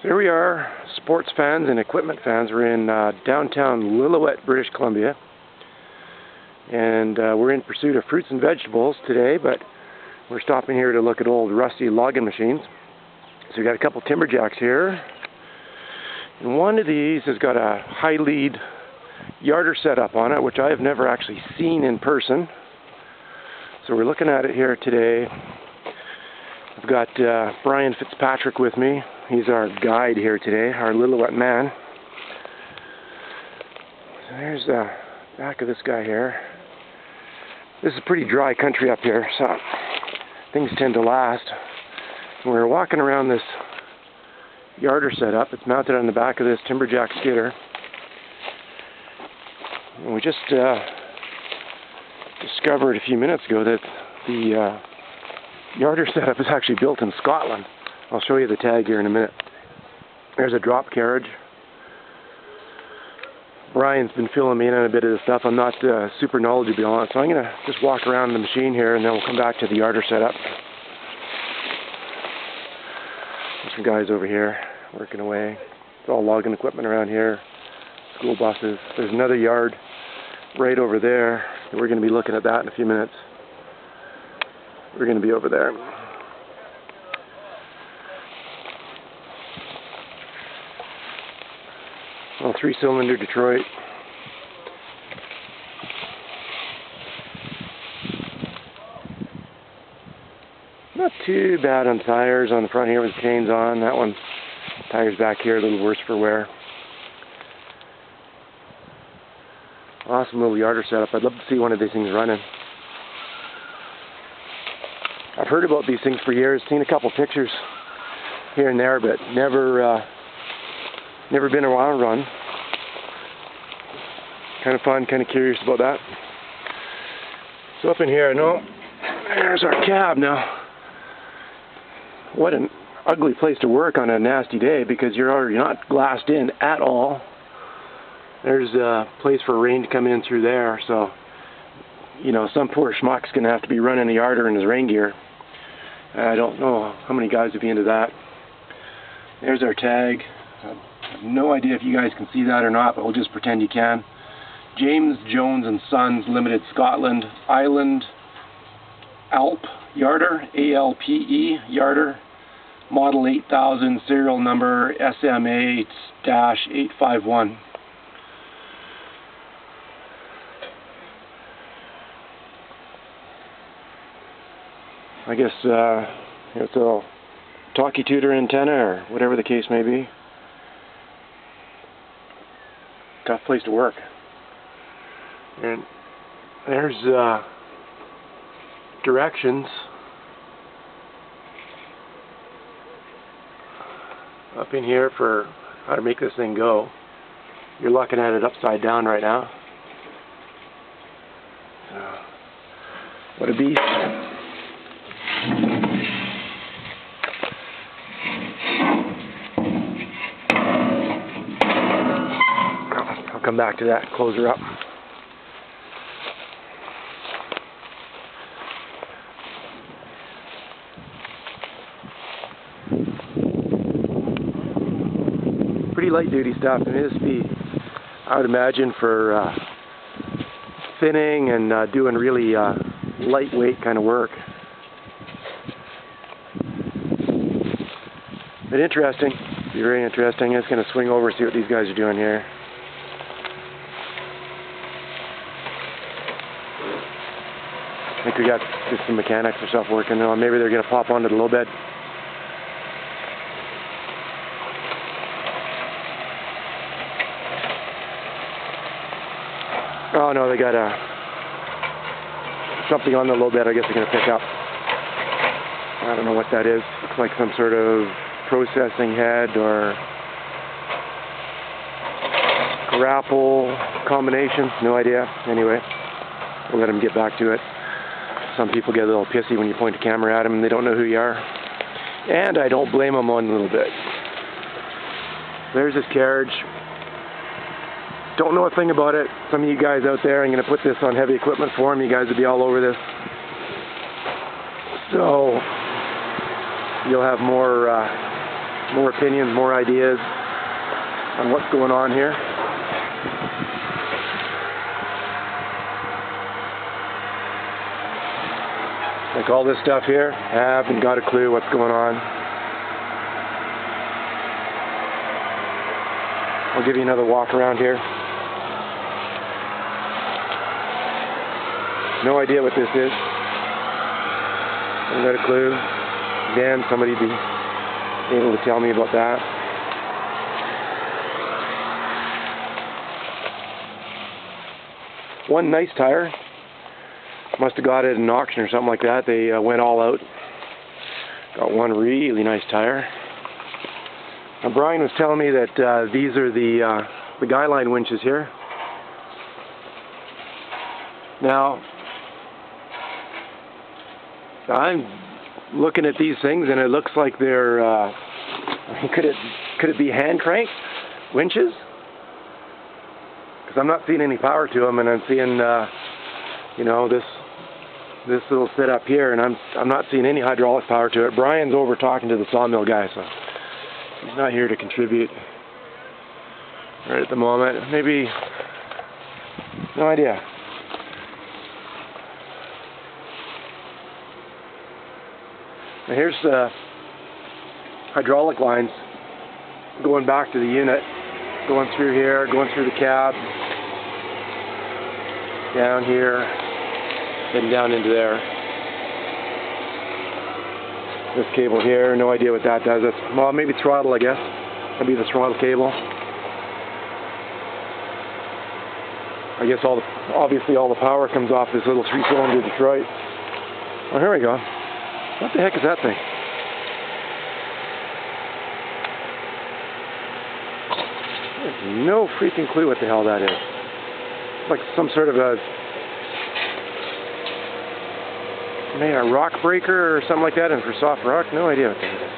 So here we are, sports fans and equipment fans. We're in downtown Lillooet, British Columbia. And we're in pursuit of fruits and vegetables today, but we're stopping here to look at old rusty logging machines. So we've got a couple Timberjacks here. And one of these has got a high lead yarder setup on it, which I have never actually seen in person. So we're looking at it here today. I've got Brian Fitzpatrick with me. He's our guide here today, our Lillooet man. So there's the back of this guy here. This is pretty dry country up here, so things tend to last. And we're walking around this yarder setup. It's mounted on the back of this Timberjack skidder. And we just discovered a few minutes ago that the yarder setup is actually built in Scotland. I'll show you the tag here in a minute. There's a drop carriage. Brian's been filling me in on a bit of this stuff. I'm not super knowledgeable on it, so I'm going to just walk around the machine here and then we'll come back to the yarder setup. There's some guys over here working away. It's all logging equipment around here. School buses. There's another yard right over there. We're going to be looking at that in a few minutes. We're going to be over there. Well, 3-cylinder Detroit. Not too bad on tires on the front here with the chains on. That one, tires back here, a little worse for wear. Awesome little yarder setup. I'd love to see one of these things running. I've heard about these things for years, seen a couple pictures here and there, but never been a wild run. Kind of fun, kind of curious about that. So up in here, I know, there's our cab now. What an ugly place to work on a nasty day because you're not glassed in at all. There's a place for rain to come in through there, so you know, some poor schmuck's going to have to be running a yarder in his rain gear. I don't know how many guys would be into that. There's our tag. I have no idea if you guys can see that or not, but we'll just pretend you can. James Jones and Sons Limited, Scotland, Island Alp Yarder, ALPE Yarder, model 8000, serial number SMA-851. I guess it's a talkie tutor antenna or whatever the case may be. Tough place to work. And there's directions up in here for how to make this thing go. You're looking at it upside down right now. What a beast. I'll come back to that, close her up. Pretty light duty stuff, and it is be, I would imagine, for thinning and doing really lightweight kind of work. But interesting, be very interesting. It's going to swing over, see what these guys are doing here. I think we got just some mechanics or stuff working on. Maybe they're going to pop onto the low bed. Oh no, they got something on the low bed I guess they're going to pick up. I don't know what that is. Looks like some sort of processing head or grapple combination. No idea. Anyway, we'll let them get back to it. Some people get a little pissy when you point a camera at them and they don't know who you are. And I don't blame them one little bit. There's this carriage. Don't know a thing about it. Some of you guys out there, I'm going to put this on heavy equipment form. You guys will be all over this. So you'll have more more opinions, more ideas on what's going on here. Like all this stuff here, haven't got a clue what's going on. I'll give you another walk around here. No idea what this is. Haven't got a clue. Again, somebody'd be able to tell me about that. One nice tire. Must have got it at an auction or something like that. They went all out. Got one really nice tire. Now Brian was telling me that these are the guy line winches here. Now, I'm looking at these things and it looks like they're, could it be hand crank winches? Because I'm not seeing any power to them, and I'm seeing, you know, this little setup here, and I'm not seeing any hydraulic power to it. Brian's over talking to the sawmill guy, so he's not here to contribute right at the moment. Maybe, no idea. Now here's the hydraulic lines going back to the unit, going through here, going through the cab, down here, then down into there. This cable here, no idea what that does. That's, well, maybe throttle, I guess. That'd be the throttle cable. I guess obviously all the power comes off this little 3-cylinder Detroit. Oh, here we go. What the heck is that thing? I have no freaking clue what the hell that is. It's like some sort of maybe a rock breaker or something like that, and for soft rock, no idea what that is.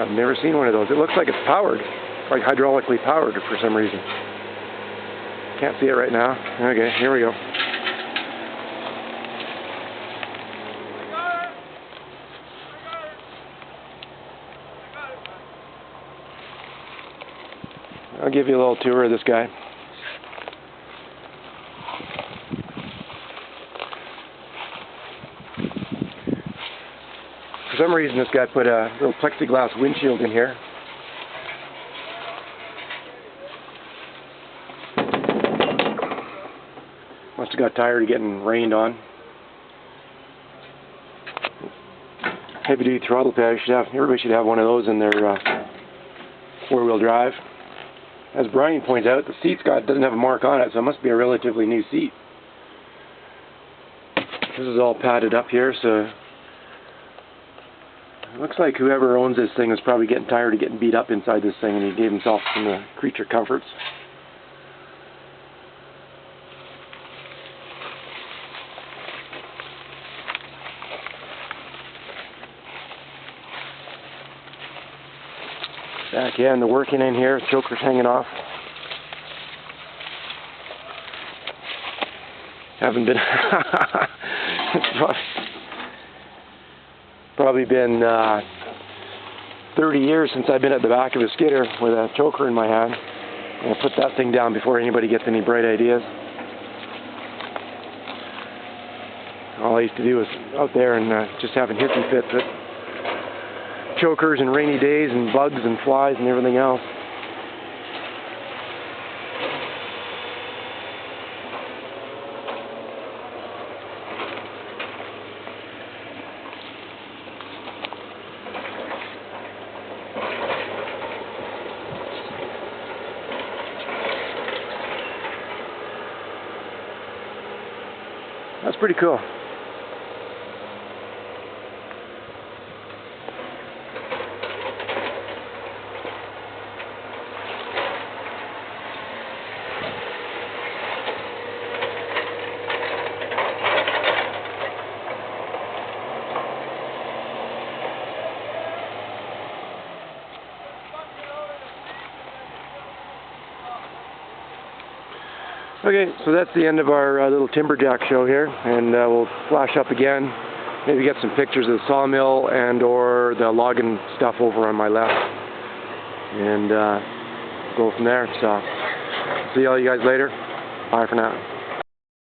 I've never seen one of those. It looks like it's powered, like hydraulically powered for some reason. Can't see it right now. Okay, here we go. I'll give you a little tour of this guy. For some reason this guy put a little plexiglass windshield in here. Must have got tired of getting rained on. Heavy duty throttle pad. Everybody should have one of those in their four-wheel drive. As Brian points out, the seat's doesn't have a mark on it, so it must be a relatively new seat. This is all padded up here, so it looks like whoever owns this thing is probably getting tired of getting beat up inside this thing, and he gave himself some creature comforts. Back in, the working in here, choker's hanging off. Haven't been, it's probably been 30 years since I've been at the back of a skidder with a choker in my hand. I'm going to put that thing down before anybody gets any bright ideas. All I used to do was out there and just having hissy fits at chokers and rainy days and bugs and flies and everything else. That's pretty cool. Okay, so that's the end of our little Timberjack show here, and we'll flash up again maybe get some pictures of the sawmill and or the logging stuff over on my left, and go from there. So see all you guys later. Bye for now.